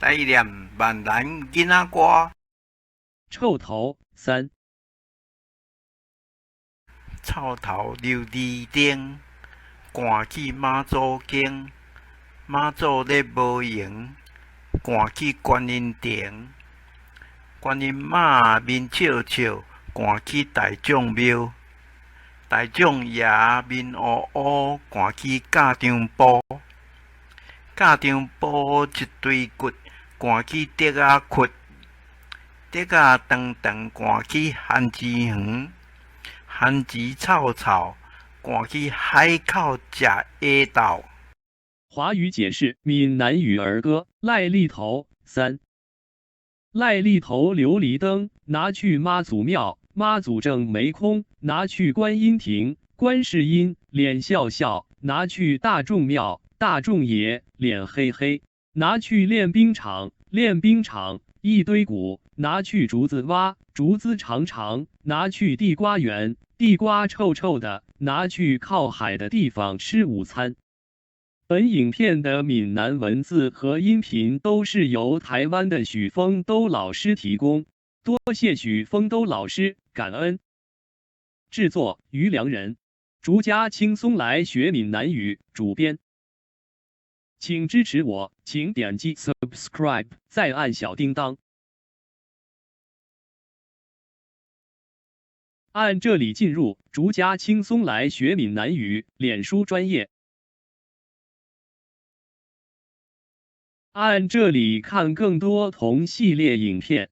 台念万难囡仔歌，臭头三，草头溜二丁，赶去妈祖经，妈祖咧无闲，赶去观音亭，观音妈面笑笑，赶去大将庙，大将爷面乌乌，赶去教场埔，教场埔一堆骨，赶去竹仔窟，竹仔长长，赶去番薯园，番薯臭臭，赶去海口食鸭豆。华语解释闽南语儿歌《赖痢头》三。赖痢头琉璃灯，拿去妈祖庙，妈祖正没空；拿去观音亭，观世音脸笑笑；拿去大众庙，大众爷脸黑黑；拿去练兵场，练兵场一堆骨；拿去竹子挖，竹子长长；拿去地瓜园，地瓜臭臭的；拿去靠海的地方吃午餐。本影片的闽南文字和音频都是由台湾的许峰都老师提供，多谢许峰都老师，感恩。制作于良人，竹家轻松来学闽南语，主编。请支持我，请点击 subscribe， 再按小叮当。按这里进入竹家轻松来学闽南语脸书专页。按这里看更多同系列影片。